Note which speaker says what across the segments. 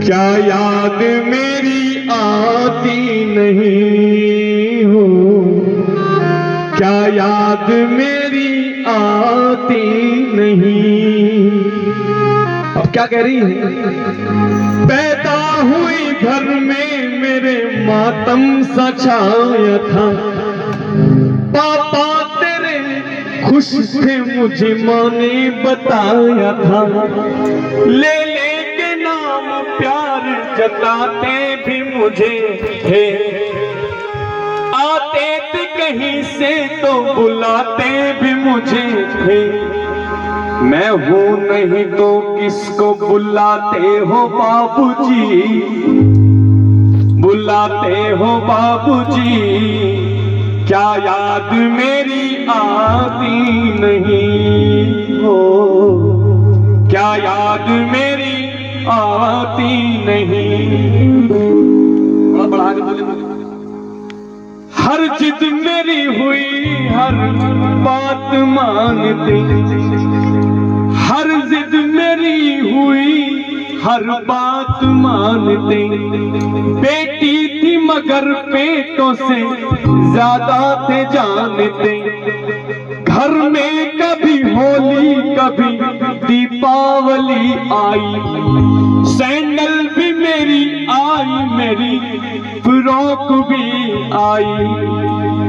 Speaker 1: क्या याद मेरी आती नहीं हो, क्या याद मेरी आती नहीं। अब क्या कह रही है? पैदा हुई घर में मेरे मातम सा छाया था, पापा तेरे खुश थे मुझे माँ ने बताया था, ले लेके नाम प्यार जताते भी मुझे थे, आते थे कहीं से तो बुलाते भी मुझे थे। मैं हूं नहीं तो किसको बुलाते हो बाबूजी, बुलाते हो बाबूजी। क्या याद मेरी आती नहीं हो, क्या याद मेरी आती नहीं। बढ़ा के बोले, हर जिद मेरी हुई हर बात मानते, हर जिद मेरी हुई हर बात मानते। बेटी थी मगर पेटों से ज्यादा थे जानते, घर में कभी होली कभी दीपावली आई, सैंडल भी मेरी आई मेरी फ्रॉक भी आई।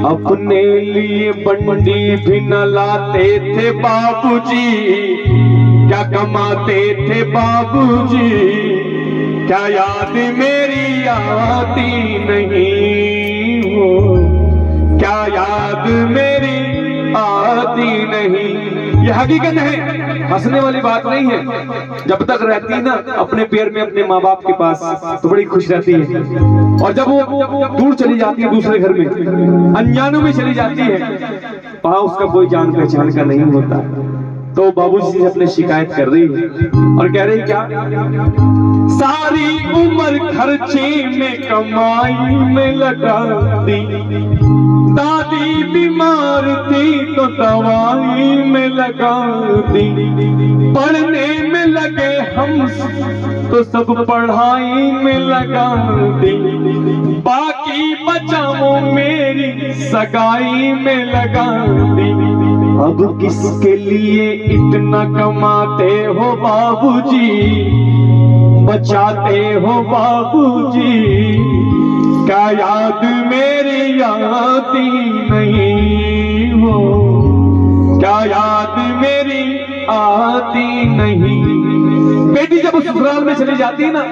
Speaker 1: अपने लिए बंडी भी न लाते थे बाबूजी, क्या कमाते थे बाबूजी। क्या याद मेरी आती नहीं हो, क्या याद मेरी आती नहीं। ये हकीकत है, हंसने वाली बात नहीं है। जब तक रहती ना अपने पैर में अपने माँ बाप के पास तो बड़ी खुश रहती है, और जब वो दूर चली जाती है दूसरे घर में अनजानों में चली जाती है, वहां उसका कोई जान पहचान का नहीं होता। तो बाबूजी से अपने शिकायत कर रही है और कह रही क्या? सारी उम्र खर्चे में कमाई में लगा दी, दादी बीमार थी तो दवाई में लगा दी, पढ़ने में लगे हम तो सब पढ़ाई में लगा दी, बाकी बचा वो मेरी सगाई में लगा दी। अब किसके लिए इतना कमाते हो बाबूजी, बचाते हो बाबूजी। क्या याद मेरी आती नहीं हो, क्या याद मेरी आती नहीं। बेटी जब उस ससुराल में चली जाती है ना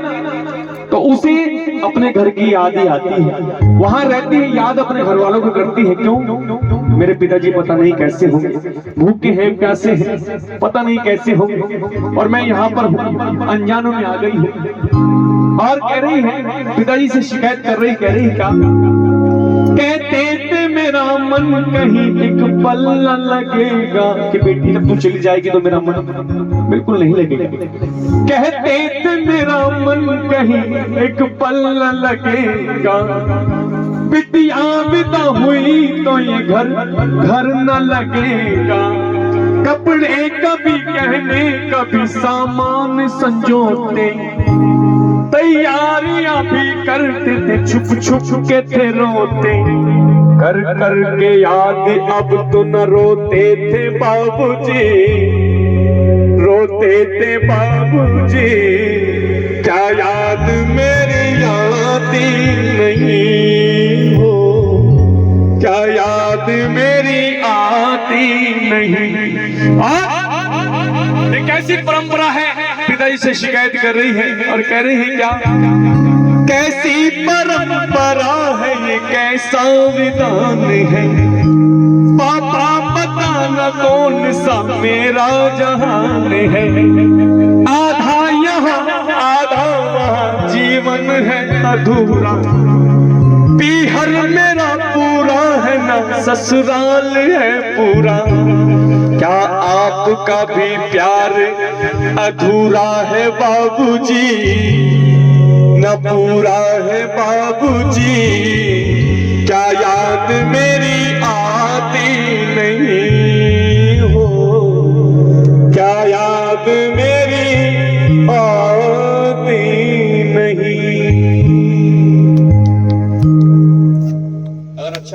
Speaker 1: तो उसे अपने घर की याद ही आती है, वहां रहती है, याद अपने घर वालों को करती है। क्यों? मेरे पिताजी पता नहीं कैसे होंगे, भूखे हैं प्यासे हैं, पता नहीं कैसे होंगे, और मैं यहाँ पर हूँ अनजानों में आ गई हूँ। और कह रही है, पिताजी से शिकायत कर रही, कह रही क्या? कहते थे मेरा मन कहीं एक पल न लगेगा, कि बेटी जब तू चली जाएगी तो मेरा मन बिल्कुल नहीं लगेगा। कहते थे मेरा मन कहीं एक पल न लगेगा, बिटिया विदा हुई तो ये घर घर न लगेगा। कपड़े कभी गहने कभी सामान संजोते, तैयारियां भी करते थे छुप छुप के थे रोते, कर कर के याद अब तो न रोते थे बाबूजी, रोते थे बाबूजी। क्या याद मेरी आती नहीं हो, क्या याद मेरी आती नहीं। एक ऐसी परंपरा है, पिताजी से शिकायत कर रही है और कह रही है क्या? कैसी परंपरा है ये, कैसा विधान है, पापा बताना कौन सा मेरा जहान है। आधा यहाँ आधा वहाँ जीवन है अधूरा, पीहर मेरा पूरा है ना ससुराल है पूरा। क्या आपका भी प्यार अधूरा है बाबूजी, न पूरा है बाबूजी। क्या याद में